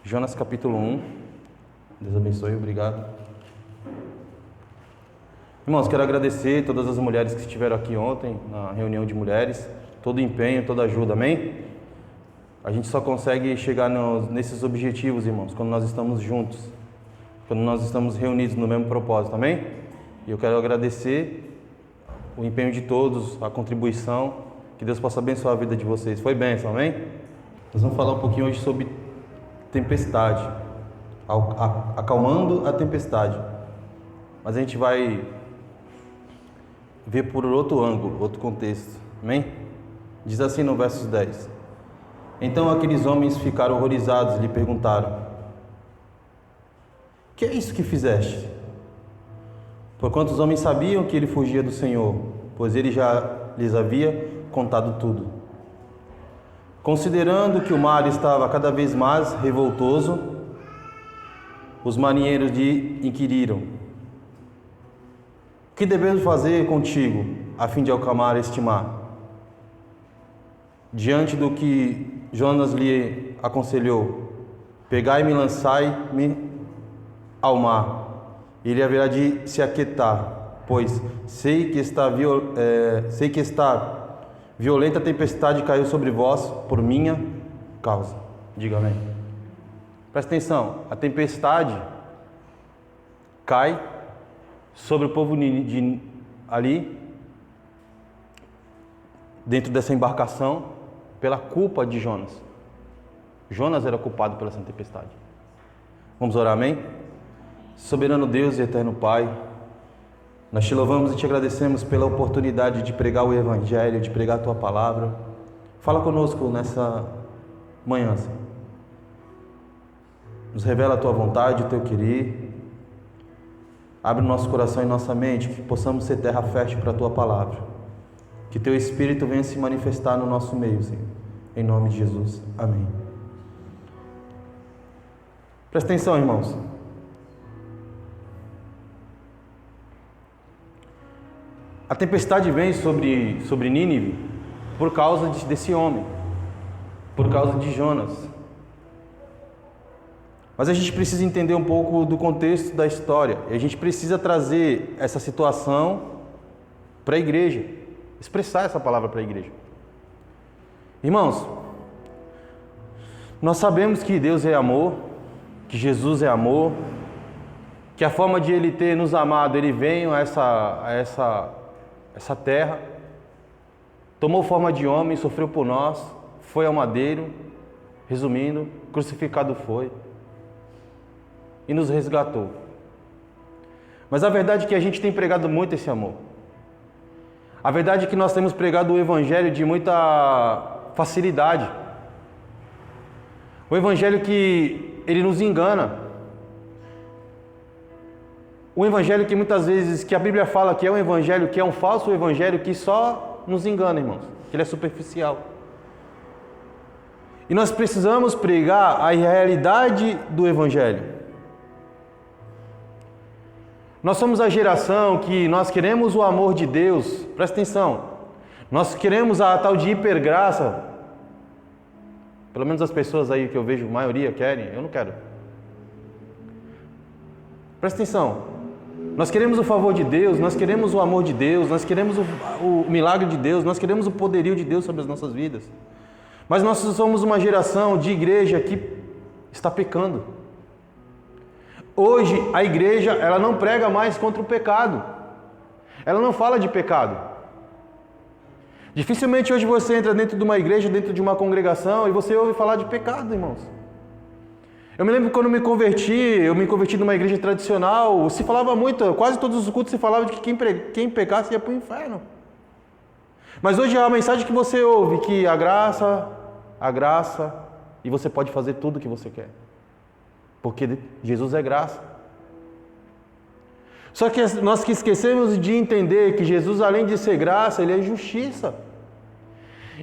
Jonas capítulo 1. Deus abençoe, obrigado. Irmãos, quero agradecer todas as mulheres que estiveram aqui ontem, na reunião de mulheres, todo o empenho, toda a ajuda, amém? A gente só consegue chegar nesses objetivos, irmãos, quando nós estamos juntos, quando nós estamos reunidos no mesmo propósito, amém? E eu quero agradecer o empenho de todos, a contribuição, que Deus possa abençoar a vida de vocês. Foi bênção, amém? Nós vamos falar um pouquinho hoje sobre tempestade, acalmando a tempestade, mas a gente vai ver por outro ângulo, outro contexto, amém? Diz assim no verso 10: Então aqueles homens ficaram horrorizados e lhe perguntaram: Que é isso que fizeste? Porquanto os homens sabiam que ele fugia do Senhor, pois ele já lhes havia contado tudo. Considerando que o mar estava cada vez mais revoltoso, os marinheiros lhe inquiriram: O que devemos fazer contigo, a fim de acalmar este mar? Diante do que Jonas lhe aconselhou: Pegai-me e lançai-me ao mar, e ele haverá de se aquietar, pois sei que está violenta tempestade caiu sobre vós por minha causa. Diga amém. Presta atenção, a tempestade cai sobre o povo ali, dentro dessa embarcação, pela culpa de Jonas. Jonas era culpado pela essa tempestade. Vamos orar, amém? Soberano Deus e eterno Pai, nós te louvamos e te agradecemos pela oportunidade de pregar o Evangelho, de pregar a Tua Palavra. Fala conosco nessa manhã, Senhor. Nos revela a Tua vontade, o Teu querer. Abre o nosso coração e nossa mente, que possamos ser terra fértil para a Tua Palavra. Que Teu Espírito venha se manifestar no nosso meio, Senhor. Em nome de Jesus. Amém. Presta atenção, irmãos. A tempestade vem sobre Nínive por causa desse homem, por causa de Jonas. Mas a gente precisa entender um pouco do contexto da história. E a gente precisa trazer essa situação para a igreja, expressar essa palavra para a igreja. Irmãos, nós sabemos que Deus é amor, que Jesus é amor, que a forma de Ele ter nos amado, Ele veio a essa terra, tomou forma de homem, sofreu por nós, foi ao madeiro, resumindo, crucificado foi, e nos resgatou. Mas a verdade é que a gente tem pregado muito esse amor. A verdade é que nós temos pregado o Evangelho de muita facilidade. O Evangelho que ele nos engana. O Evangelho que muitas vezes, que a Bíblia fala que é um Evangelho, que é um falso Evangelho, que só nos engana, irmãos. Que ele é superficial. E nós precisamos pregar a realidade do Evangelho. Nós somos a geração que nós queremos o amor de Deus. Presta atenção. Nós queremos a tal de hipergraça. Pelo menos as pessoas aí que eu vejo, a maioria querem, eu não quero. Presta atenção. Nós queremos o favor de Deus, nós queremos o amor de Deus, nós queremos o milagre de Deus, nós queremos o poderio de Deus sobre as nossas vidas. Mas nós somos uma geração de igreja que está pecando. Hoje a igreja, ela não prega mais contra o pecado. Ela não fala de pecado. Dificilmente hoje você entra dentro de uma igreja, dentro de uma congregação, e você ouve falar de pecado, irmãos. Eu me lembro quando eu me converti numa igreja tradicional, se falava muito, quase todos os cultos se falava de que quem pecasse ia para o inferno. Mas hoje a mensagem que você ouve, que a graça, e você pode fazer tudo o que você quer. Porque Jesus é graça. Só que nós que esquecemos de entender que Jesus, além de ser graça, Ele é justiça.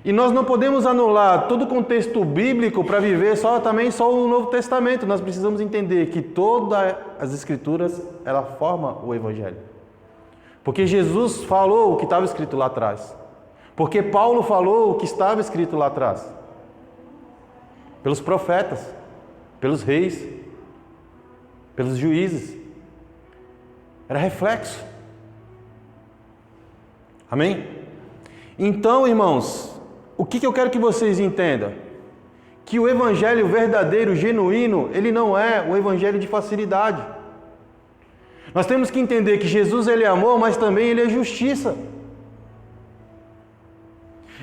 E nós não podemos anular todo o contexto bíblico para viver só o Novo Testamento. Nós precisamos entender que todas as Escrituras, ela forma o Evangelho. Porque Jesus falou o que estava escrito lá atrás. Porque Paulo falou o que estava escrito lá atrás. Pelos profetas. pelos reis, pelos juízes. Era reflexo. Amém? Então, irmãos, o que eu quero que vocês entendam? Que o evangelho verdadeiro, genuíno, ele não é o evangelho de facilidade. Nós temos que entender que Jesus ele é amor, mas também ele é justiça.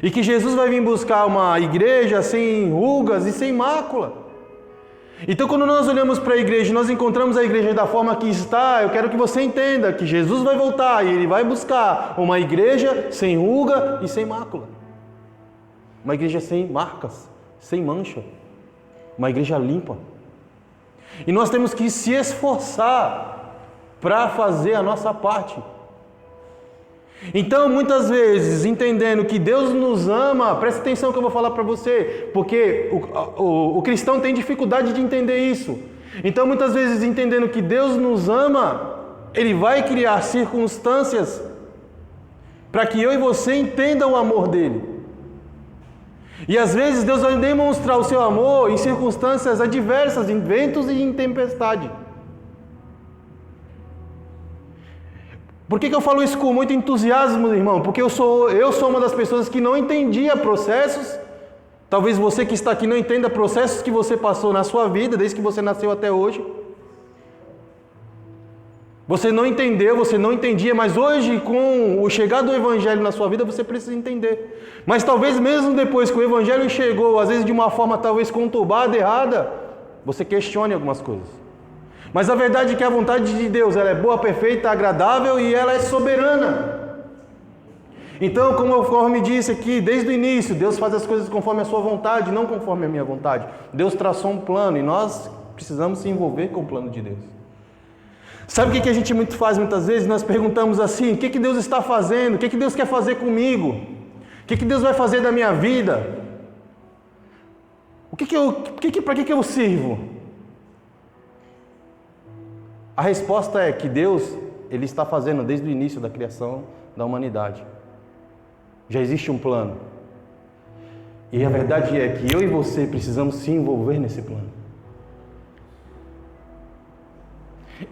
E que Jesus vai vir buscar uma igreja sem rugas e sem mácula. Então, quando nós olhamos para a igreja, nós encontramos a igreja da forma que está, eu quero que você entenda que Jesus vai voltar e ele vai buscar uma igreja sem ruga e sem mácula. Uma igreja sem marcas, sem mancha. Uma igreja limpa. E nós temos que se esforçar para fazer a nossa parte. Então, muitas vezes, entendendo que Deus nos ama, presta atenção que eu vou falar para você, porque o cristão tem dificuldade de entender isso. Então, muitas vezes, entendendo que Deus nos ama, Ele vai criar circunstâncias para que eu e você entendam o amor dEle. E às vezes Deus vai demonstrar o seu amor em circunstâncias adversas, em ventos e em tempestade. Por que eu falo isso com muito entusiasmo, irmão? Porque eu sou uma das pessoas que não entendia processos. Talvez você que está aqui não entenda processos que você passou na sua vida, desde que você nasceu até hoje. Você não entendeu, você não entendia, mas hoje, com o chegar do Evangelho na sua vida, você precisa entender. Mas talvez mesmo depois que o Evangelho chegou, às vezes de uma forma talvez conturbada, errada, você questione algumas coisas. Mas a verdade é que a vontade de Deus ela é boa, perfeita, agradável e ela é soberana. Então, conforme disse aqui, desde o início, Deus faz as coisas conforme a sua vontade, não conforme a minha vontade. Deus traçou um plano e nós precisamos se envolver com o plano de Deus. Sabe o que a gente faz muitas vezes? Nós perguntamos assim, o que Deus está fazendo? O que Deus quer fazer comigo? O que Deus vai fazer da minha vida? Para que eu sirvo? A resposta é que Deus, Ele está fazendo desde o início da criação da humanidade. Já existe um plano. E a verdade é que eu e você precisamos se envolver nesse plano.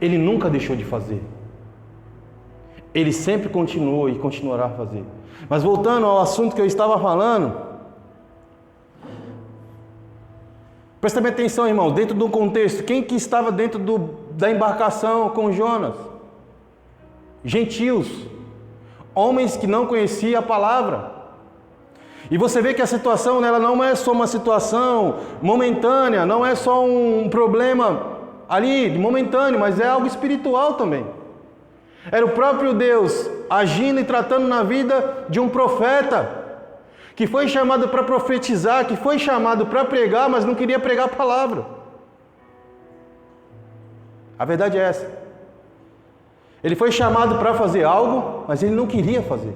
Ele nunca deixou de fazer. Ele sempre continuou e continuará a fazer. Mas voltando ao assunto que eu estava falando, presta bem atenção, irmão, dentro do contexto, quem que estava dentro da embarcação com Jonas? Gentios, homens que não conheciam a palavra. E você vê que a situação ela não é só uma situação momentânea, não é só um problema ali, momentâneo, mas é algo espiritual também. Era o próprio Deus agindo e tratando na vida de um profeta, que foi chamado para profetizar, que foi chamado para pregar, mas não queria pregar a palavra. A verdade é essa. Ele foi chamado para fazer algo, mas ele não queria fazer.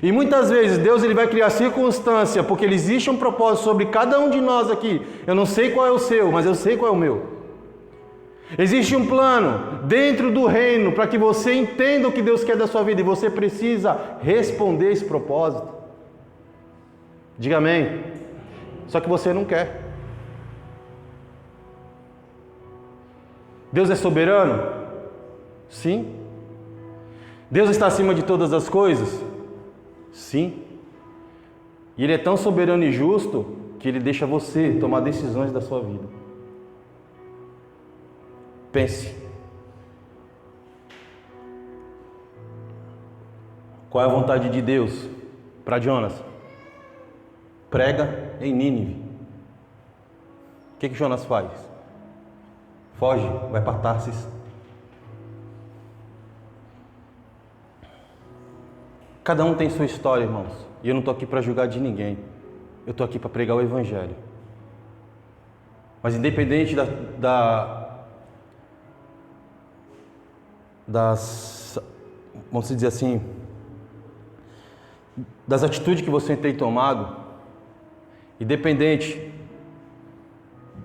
E muitas vezes Deus ele vai criar circunstância, porque existe um propósito sobre cada um de nós aqui. Eu não sei qual é o seu, mas eu sei qual é o meu. Existe um plano dentro do reino para que você entenda o que Deus quer da sua vida e você precisa responder esse propósito. Diga amém. Só que você não quer. Deus é soberano? Sim. Deus está acima de todas as coisas? Sim. E Ele é tão soberano e justo que Ele deixa você tomar decisões da sua vida. Pense. Qual é a vontade de Deus para Jonas? Prega em Nínive. O que Jonas faz? Foge, vai para Tarsis. Cada um tem sua história, irmãos. E eu não estou aqui para julgar de ninguém. Eu estou aqui para pregar o Evangelho. Mas independente vamos dizer assim, das atitudes que você tem tomado, independente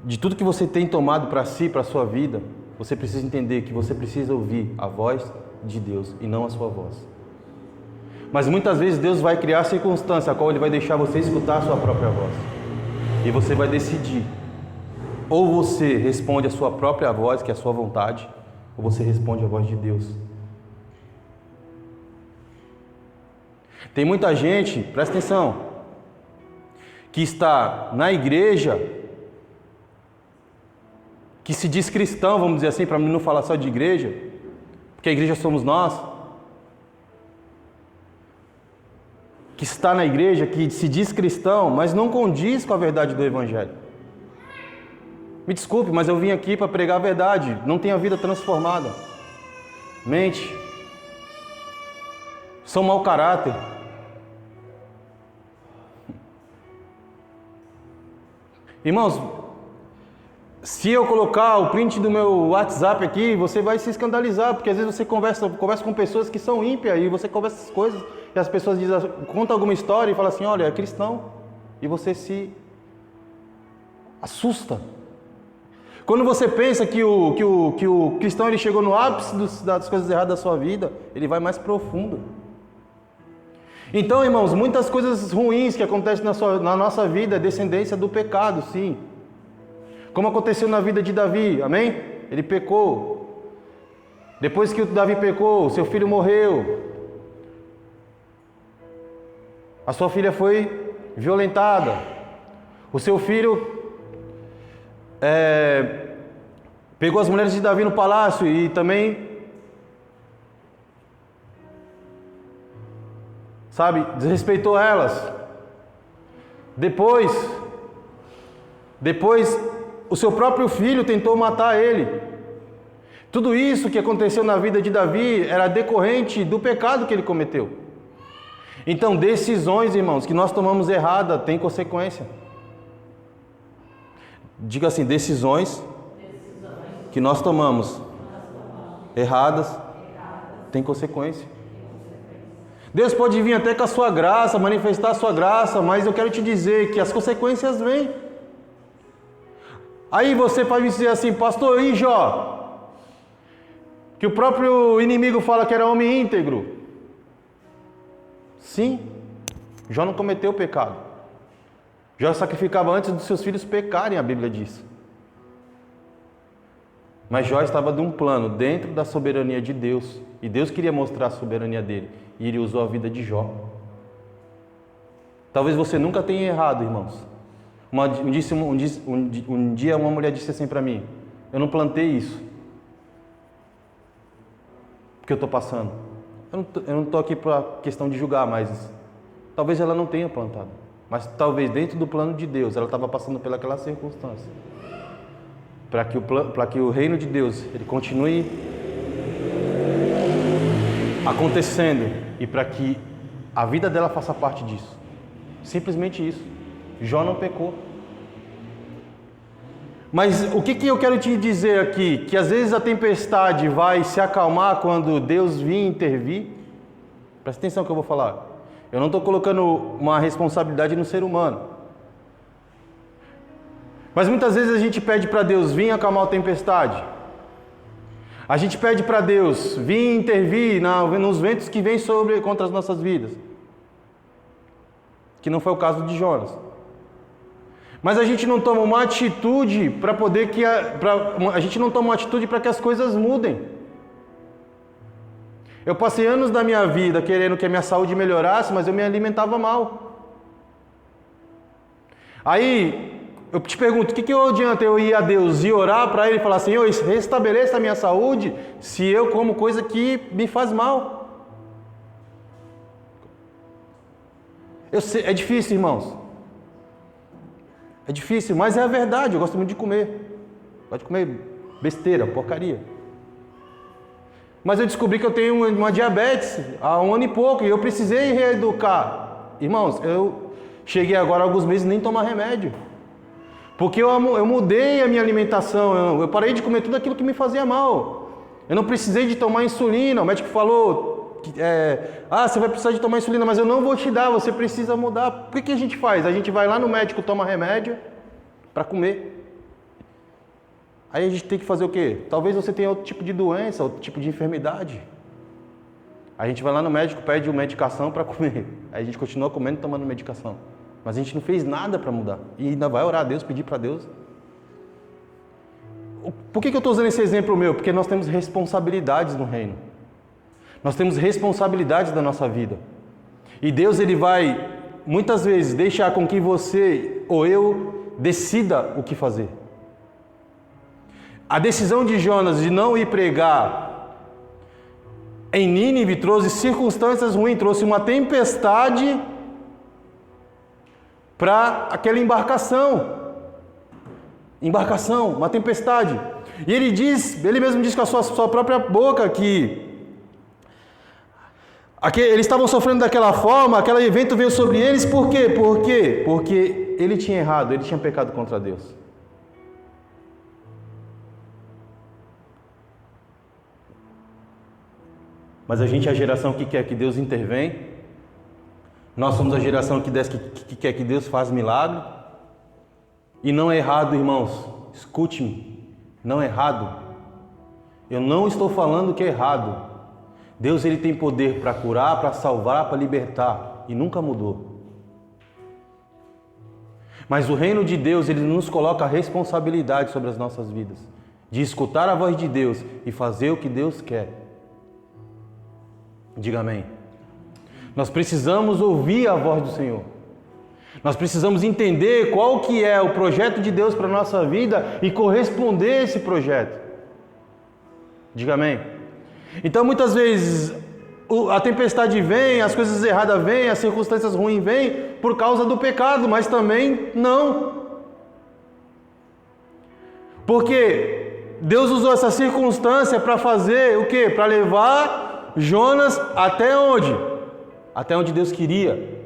de tudo que você tem tomado para si, para a sua vida, você precisa entender que você precisa ouvir a voz de Deus e não a sua voz. Mas muitas vezes Deus vai criar circunstância a qual Ele vai deixar você escutar a sua própria voz. E você vai decidir Ou você responde a sua própria voz, que é a sua vontade, ou você responde a voz de Deus. Tem muita gente, presta atenção, que está na igreja, que se diz cristão, vamos dizer assim, para não falar só de igreja, porque a igreja somos nós, que está na igreja, que se diz cristão, mas não condiz com a verdade do Evangelho. Me desculpe, mas eu vim aqui para pregar a verdade, não tem a vida transformada. Mente, são mau caráter. Irmãos, se eu colocar o print do meu WhatsApp aqui, você vai se escandalizar, porque às vezes você conversa com pessoas que são ímpias e você conversa essas coisas e as pessoas contam alguma história e falam assim, olha, é cristão, e você se assusta. Quando você pensa que o cristão ele chegou no ápice das coisas erradas da sua vida, ele vai mais profundo. Então, irmãos, muitas coisas ruins que acontecem na nossa vida é descendência do pecado, sim. Como aconteceu na vida de Davi, amém? Ele pecou. Depois que o Davi pecou, seu filho morreu. A sua filha foi violentada. O seu filho pegou as mulheres de Davi no palácio e também, desrespeitou elas. Depois, o seu próprio filho tentou matar ele. Tudo isso que aconteceu na vida de Davi era decorrente do pecado que ele cometeu. Então, decisões, irmãos, que nós tomamos errada, tem consequência. Diga assim, decisões que nós tomamos erradas, tem consequência. Deus pode vir até com a sua graça, manifestar a sua graça, mas eu quero te dizer que as consequências vêm. Aí você pode dizer assim, pastor, e Jó? Que o próprio inimigo fala que era homem íntegro. Sim, Jó não cometeu pecado. Jó sacrificava antes dos seus filhos pecarem, a Bíblia diz. Mas Jó estava de um plano dentro da soberania de Deus. E Deus queria mostrar a soberania dele. E ele usou a vida de Jó. Talvez você nunca tenha errado, irmãos. Um dia uma mulher disse assim para mim, eu não plantei isso. Porque eu estou passando. Eu não estou aqui para questão de julgar, mas talvez ela não tenha plantado. Mas talvez dentro do plano de Deus, ela estava passando pelaquela circunstância. Para que o reino de Deus ele continue acontecendo e para que a vida dela faça parte disso. Simplesmente isso. Jó não pecou. Mas o que eu quero te dizer aqui? Que às vezes a tempestade vai se acalmar quando Deus vir intervir. Presta atenção no que eu vou falar. Eu não estou colocando uma responsabilidade no ser humano. Mas muitas vezes a gente pede para Deus vir acalmar a tempestade. A gente pede para Deus vir intervir nos ventos que vêm contra as nossas vidas. Que não foi o caso de Jonas. Mas a gente não toma uma atitude para a gente não toma uma atitude para que as coisas mudem. Eu passei anos da minha vida querendo que a minha saúde melhorasse, mas eu me alimentava mal. Aí eu te pergunto, o que adianta eu ir a Deus e orar para Ele e falar assim, restabeleça a minha saúde se eu como coisa que me faz mal? É difícil, irmãos. É difícil, mas é a verdade. Eu gosto muito de comer. Gosto de comer besteira, porcaria. Mas eu descobri que eu tenho uma diabetes há 1 ano e pouco e eu precisei reeducar. Irmãos, eu cheguei agora há alguns meses nem tomar remédio. Porque eu mudei a minha alimentação. Eu parei de comer tudo aquilo que me fazia mal. Eu não precisei de tomar insulina. O médico falou, você vai precisar de tomar insulina, mas eu não vou te dar, você precisa mudar. O que a gente faz? A gente vai lá no médico, toma remédio para comer. Aí a gente tem que fazer o quê? Talvez você tenha outro tipo de doença, outro tipo de enfermidade. A gente vai lá no médico, pede uma medicação para comer. Aí a gente continua comendo e tomando medicação. Mas a gente não fez nada para mudar. E ainda vai orar a Deus, pedir para Deus. Por que eu estou usando esse exemplo meu? Porque nós temos responsabilidades no reino. Nós temos responsabilidades da nossa vida. E Deus, Ele vai, muitas vezes, deixar com que você ou eu decida o que fazer. A decisão de Jonas de não ir pregar em Nínive trouxe circunstâncias ruins, trouxe uma tempestade para aquela embarcação, uma tempestade. E ele mesmo diz com a sua própria boca que eles estavam sofrendo daquela forma, aquele evento veio sobre eles, por quê? Porque ele tinha errado, ele tinha pecado contra Deus. Mas a gente é a geração que quer que Deus intervenha. Nós somos a geração que quer que Deus faça milagre. E não é errado, irmãos. Escute-me. Não é errado. Eu não estou falando que é errado. Deus, Ele tem poder para curar, para salvar, para libertar. E nunca mudou. Mas o reino de Deus, Ele nos coloca a responsabilidade sobre as nossas vidas. De escutar a voz de Deus e fazer o que Deus quer. Diga amém. Nós precisamos ouvir a voz do Senhor. Nós precisamos entender qual que é o projeto de Deus para a nossa vida e corresponder a esse projeto. Diga amém. Então muitas vezes a tempestade vem, as coisas erradas vêm, as circunstâncias ruins vêm por causa do pecado, mas também não. Porque Deus usou essa circunstância para fazer o quê? Para levar Jonas até onde? Até onde Deus queria.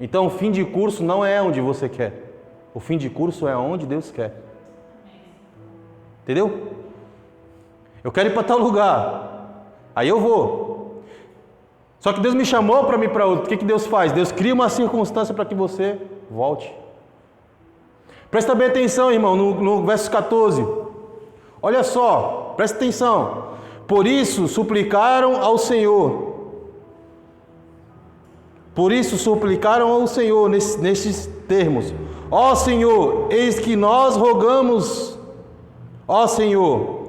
Então o fim de curso não é onde você quer. O fim de curso é onde Deus quer. Entendeu? Eu quero ir para tal lugar. Aí eu vou. Só que Deus me chamou para ir para outro. O que Deus faz? Deus cria uma circunstância para que você volte. Presta bem atenção, irmão, no verso 14. Olha só, presta atenção. Por isso suplicaram ao Senhor. Por isso suplicaram ao Senhor nestes termos. Ó Senhor, eis que nós rogamos. Ó Senhor,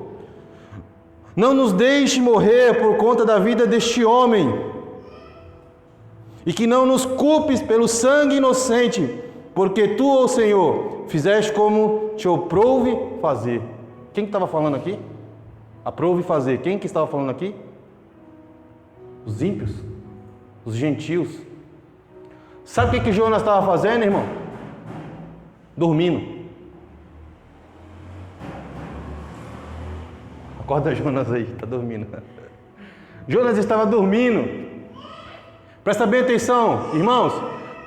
não nos deixe morrer por conta da vida deste homem. E que não nos culpes pelo sangue inocente, porque tu, ó Senhor, fizeste como te aprouve fazer. Quem que estava falando aqui? Aprouve fazer. Quem que estava falando aqui? Os ímpios, os gentios. Sabe o que Jonas estava fazendo, irmão? Dormindo. Acorda Jonas aí, está dormindo. Jonas estava dormindo. Presta bem atenção, irmãos.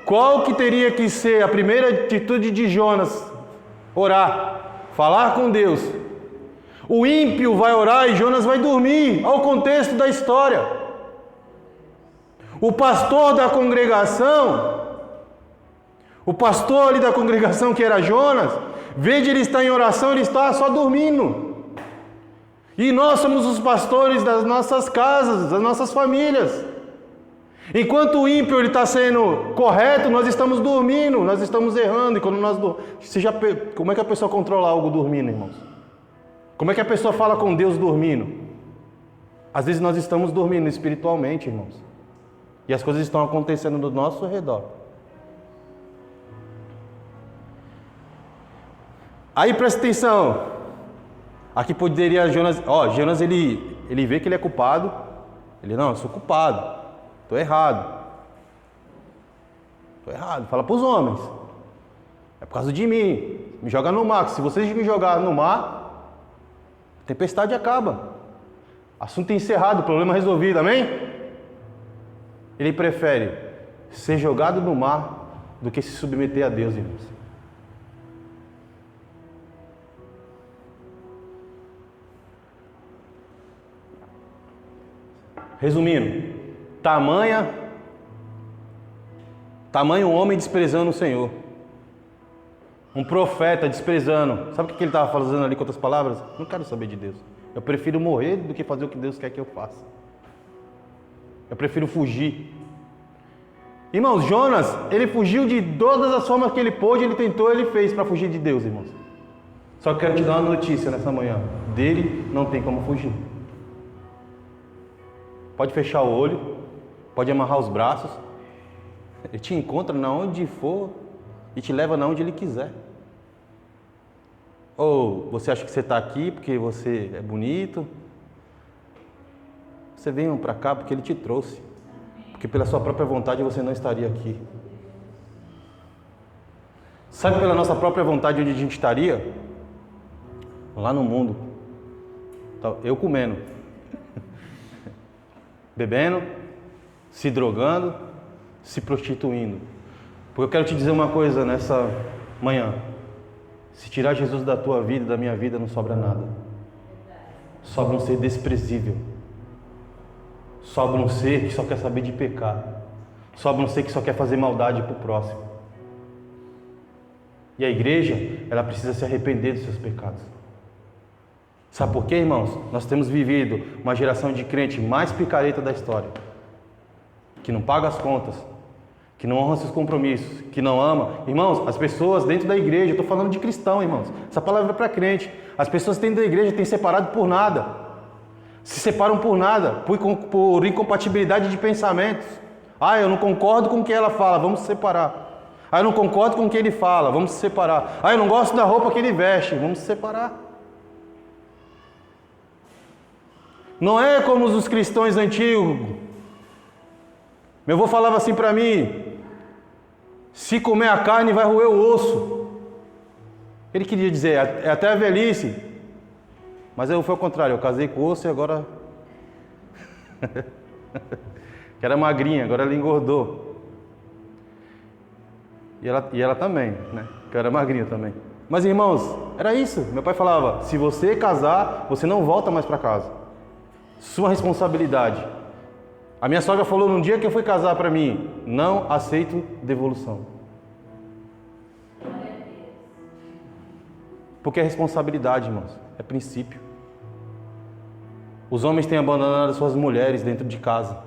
Qual que teria que ser a primeira atitude de Jonas? Orar, falar com Deus. O ímpio vai orar e Jonas vai dormir. Olha o contexto da história. O pastor da congregação, ali da congregação que era Jonas, vê de ele estar em oração, ele está só dormindo. E nós somos os pastores das nossas casas, das nossas famílias. Enquanto o ímpio ele está sendo correto, nós estamos dormindo, nós estamos errando. E quando nós como é que a pessoa controla algo dormindo, irmãos? Como é que a pessoa fala com Deus dormindo? Às vezes nós estamos dormindo espiritualmente, irmãos. E as coisas estão acontecendo do nosso redor. Aí presta atenção. Aqui poderia Jonas... Jonas ele vê que ele é culpado. Ele, não, eu sou culpado. Estou errado. Fala para os homens. É por causa de mim. Me joga no mar. Se vocês me jogarem no mar... A tempestade acaba. Assunto encerrado, problema resolvido, amém? Ele prefere ser jogado no mar do que se submeter a Deus, irmãos. Resumindo, tamanho homem desprezando o Senhor. Um profeta desprezando. Sabe o que ele estava fazendo ali com outras palavras? Não quero saber de Deus. Eu prefiro morrer do que fazer o que Deus quer que eu faça. Eu prefiro fugir. Irmãos, Jonas, ele fugiu de todas as formas que ele pôde, ele tentou, ele fez para fugir de Deus, irmãos. Só que quero te dar uma notícia nessa manhã. Dele não tem como fugir. Pode fechar o olho, pode amarrar os braços. Ele te encontra na onde for e te leva na onde ele quiser. Ou você acha que você está aqui porque você é bonito? Você veio para cá porque ele te trouxe. Porque pela sua própria vontade você não estaria aqui. Sabe pela nossa própria vontade onde a gente estaria? Lá no mundo. Eu comendo. Bebendo, se drogando, se prostituindo. Porque eu quero te dizer uma coisa nessa manhã. Se tirar Jesus da tua vida e da minha vida, não sobra nada. Sobra um ser desprezível. Sobra um ser que só quer saber de pecar. Sobra um ser que só quer fazer maldade para o próximo. E a igreja, ela precisa se arrepender dos seus pecados. Sabe por quê, irmãos? Nós temos vivido uma geração de crente mais picareta da história. Que não paga as contas. Que não honra seus compromissos. Que não ama. Irmãos, as pessoas dentro da igreja, eu estou falando de cristão, irmãos. Essa palavra é para crente. As pessoas dentro da igreja têm separado por nada. Se separam por nada. Por incompatibilidade de pensamentos. Ah, eu não concordo com o que ela fala, vamos se separar. Ah, eu não concordo com o que ele fala, vamos se separar. Ah, eu não gosto da roupa que ele veste, vamos se separar. Não é como os cristãos antigos. Meu avô falava assim para mim: se comer a carne vai roer o osso. Ele queria dizer, é até a velhice. Mas eu foi o contrário, eu casei com o osso e agora... que era magrinha, agora ela engordou. E ela também, né? Que era magrinha também. Mas irmãos, era isso. Meu pai falava, se você casar, você não volta mais para casa. Sua responsabilidade. A minha sogra falou num dia que eu fui casar para mim, não aceito devolução. Porque é responsabilidade, irmãos. É princípio. Os homens têm abandonado suas mulheres dentro de casa.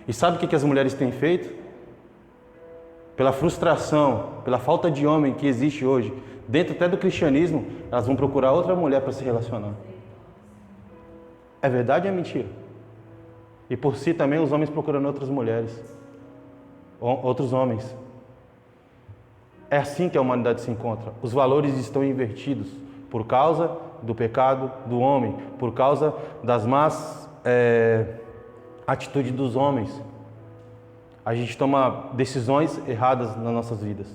E sabe o que as mulheres têm feito? Pela frustração, pela falta de homem que existe hoje, dentro até do cristianismo, elas vão procurar outra mulher para se relacionar. É verdade ou é mentira? E por si também os homens procurando outras mulheres, outros homens. É assim que a humanidade se encontra. Os valores estão invertidos por causa do pecado do homem, por causa das más atitudes dos homens. A gente toma decisões erradas nas nossas vidas.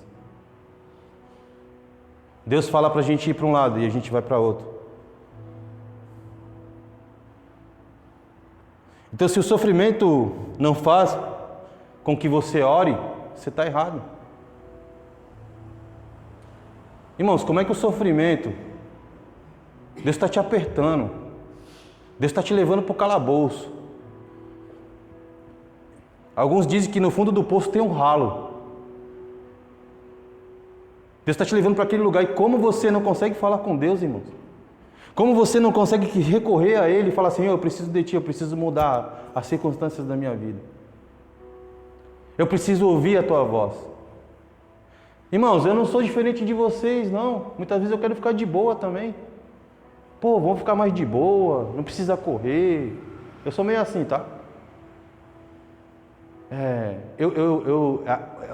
Deus fala para a gente ir para um lado e a gente vai para outro. Então, se o sofrimento não faz com que você ore, você está errado. Irmãos, como é que o sofrimento, Deus está te apertando, Deus está te levando para o calabouço. Alguns dizem que no fundo do poço tem um ralo. Deus está te levando para aquele lugar. E como você não consegue falar com Deus, irmãos? Como você não consegue recorrer a Ele e falar assim, eu preciso de Ti, eu preciso mudar as circunstâncias da minha vida. Eu preciso ouvir a Tua voz. Irmãos, eu não sou diferente de vocês, não. Muitas vezes eu quero ficar de boa também. Pô, vamos ficar mais de boa, não precisa correr. Eu sou meio assim, tá? Eu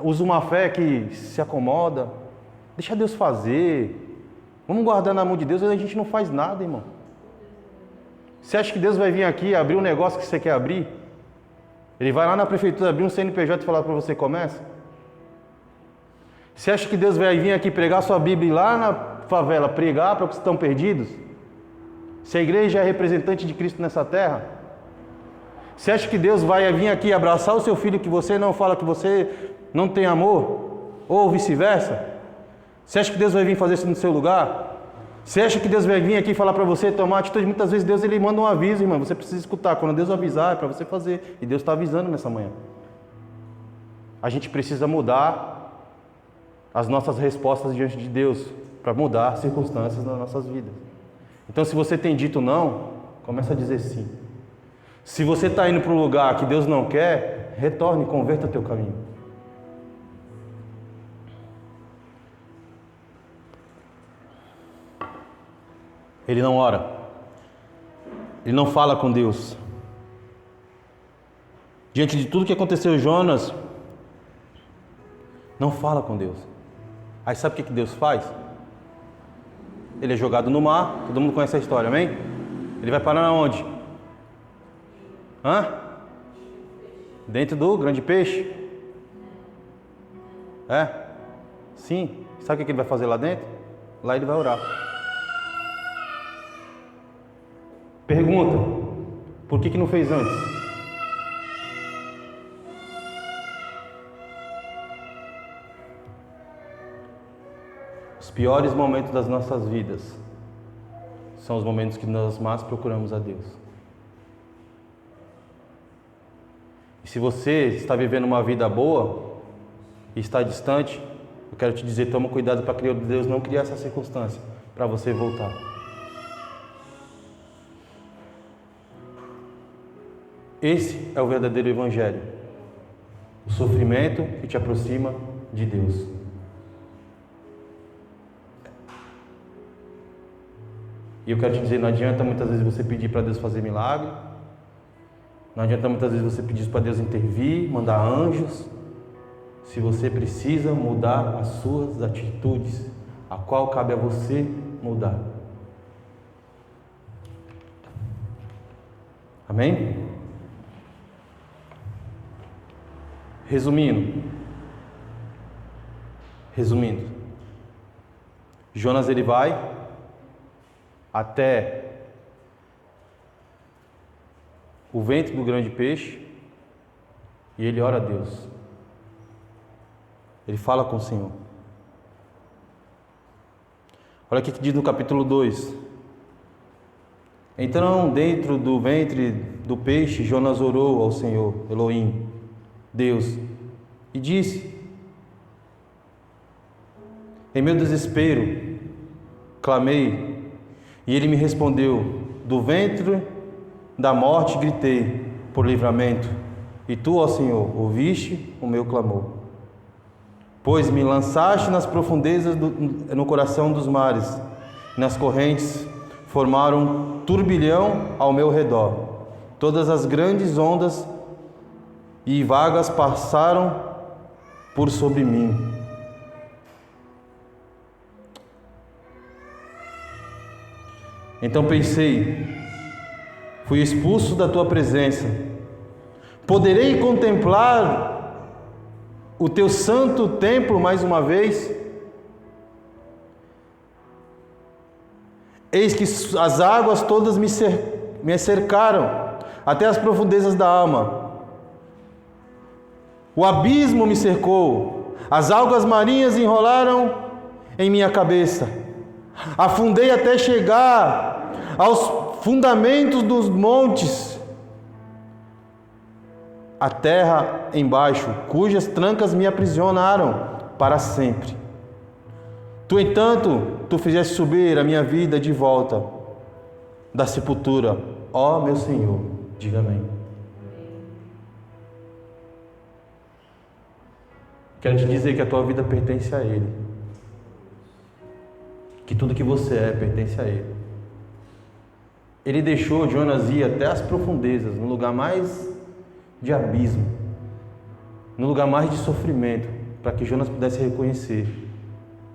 uso uma fé que se acomoda. Deixa Deus fazer. Vamos guardar na mão de Deus, a gente não faz nada, irmão. Você acha que Deus vai vir aqui abrir um negócio que você quer abrir? Ele vai lá na prefeitura abrir um CNPJ e falar para você, começa? Você acha que Deus vai vir aqui pregar sua Bíblia lá na favela, pregar para os que estão perdidos? Se a igreja é representante de Cristo nessa terra? Você acha que Deus vai vir aqui abraçar o seu filho que você não fala que você não tem amor? Ou vice-versa? Você acha que Deus vai vir fazer isso no seu lugar? Você acha que Deus vai vir aqui falar para você tomar atitude? Muitas vezes Deus ele manda um aviso, irmão. Você precisa escutar. Quando Deus avisar, é para você fazer. E Deus está avisando nessa manhã. A gente precisa mudar as nossas respostas diante de Deus para mudar as circunstâncias das nossas vidas. Então, se você tem dito não, começa a dizer sim. Se você está indo para um lugar que Deus não quer, retorne, converta o teu caminho. Ele não ora. Ele não fala com Deus. Diante de tudo que aconteceu, Jonas não fala com Deus. Aí sabe o que Deus faz? Ele é jogado no mar, todo mundo conhece a história, amém? Ele vai parar aonde? Dentro do grande peixe? Sim. Sabe o que ele vai fazer lá dentro? Lá ele vai orar. Pergunta: por que não fez antes? Os piores momentos das nossas vidas são os momentos que nós mais procuramos a Deus. E se você está vivendo uma vida boa e está distante, eu quero te dizer, toma cuidado para que Deus não criar essa circunstância para você voltar. Esse é o verdadeiro evangelho. O sofrimento que te aproxima de Deus. E eu quero te dizer, não adianta muitas vezes você pedir para Deus fazer milagre. Não adianta muitas vezes você pedir para Deus intervir, mandar anjos. Se você precisa mudar as suas atitudes, a qual cabe a você mudar. Amém? Resumindo, Jonas ele vai até o ventre do grande peixe e ele ora a Deus. Ele fala com o Senhor. Olha o que diz no capítulo 2. Então, dentro do ventre do peixe, Jonas orou ao Senhor, Elohim, Deus, e disse: em meu desespero, clamei, e ele me respondeu. Do ventre da morte gritei por livramento, e tu, ó Senhor, ouviste o meu clamor. Pois me lançaste nas profundezas no coração dos mares, nas correntes formaram um turbilhão ao meu redor. Todas as grandes ondas e vagas passaram por sobre mim. Então pensei, fui expulso da tua presença. Poderei contemplar o teu santo templo mais uma vez? Eis que as águas todas me cercaram, até as profundezas da alma. O abismo me cercou, as algas marinhas enrolaram em minha cabeça. Afundei até chegar aos fundamentos dos montes, a terra embaixo, cujas trancas me aprisionaram para sempre. Tu, entanto, tu fizeste subir a minha vida de volta da sepultura. Ó meu Senhor, diga amém. Quero te dizer que a tua vida pertence a Ele. Que tudo que você é pertence a Ele. Ele deixou Jonas ir até as profundezas, no lugar mais de abismo, no lugar mais de sofrimento, para que Jonas pudesse reconhecer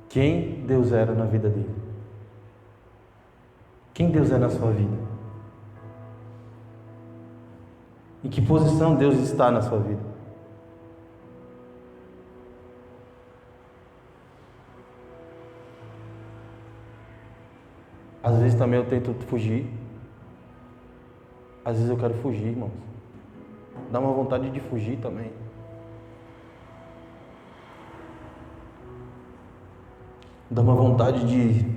quem Deus era na vida dele. Quem Deus é na sua vida? Em que posição Deus está na sua vida? Às vezes também eu tento fugir. Às vezes eu quero fugir, irmãos. Dá uma vontade de fugir também. Dá uma vontade de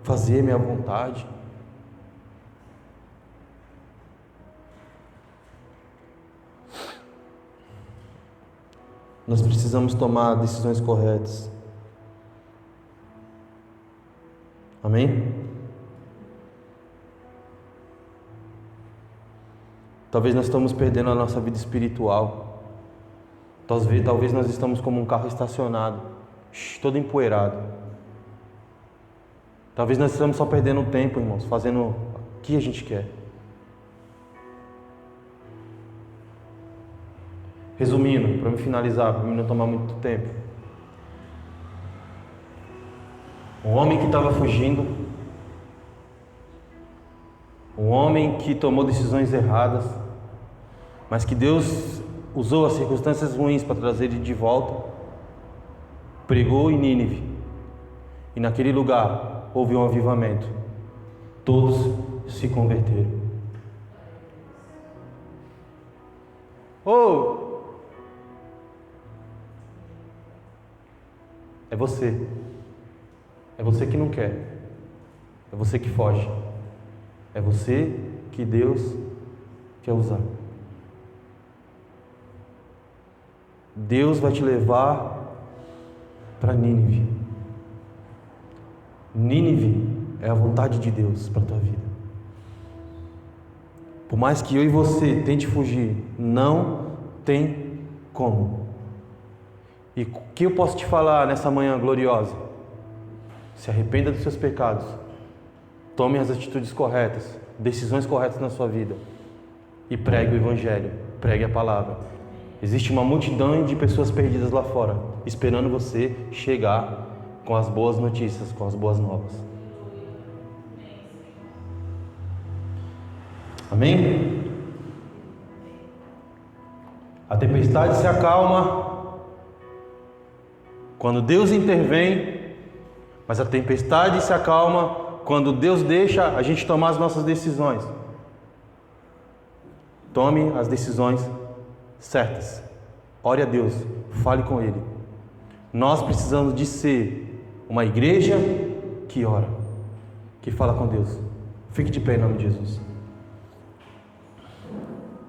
fazer minha vontade. Nós precisamos tomar decisões corretas. Amém? Talvez nós estamos perdendo a nossa vida espiritual. Talvez nós estamos como um carro estacionado, todo empoeirado. Talvez nós estamos só perdendo tempo, irmãos, fazendo o que a gente quer. Resumindo, para me finalizar, para mim não tomar muito tempo. Um homem que estava fugindo, um homem que tomou decisões erradas, mas que Deus usou as circunstâncias ruins para trazer ele de volta, pregou em Nínive, e naquele lugar houve um avivamento. Todos se converteram. É você. É você que não quer. É você que foge. É você que Deus quer usar. Deus vai te levar para Nínive. Nínive é a vontade de Deus para a tua vida. Por mais que eu e você tente fugir, não tem como. E o que eu posso te falar nessa manhã gloriosa? Se arrependa dos seus pecados. Tome as atitudes corretas, decisões corretas na sua vida. E pregue o Evangelho, pregue a palavra. Existe uma multidão de pessoas perdidas lá fora, esperando você chegar com as boas notícias, com as boas novas. Amém? A tempestade se acalma quando Deus intervém, mas a tempestade se acalma quando Deus deixa a gente tomar as nossas decisões. Tome as decisões certas. Ore a Deus, fale com Ele. Nós precisamos de ser uma igreja que ora, que fala com Deus. Fique de pé em nome de Jesus.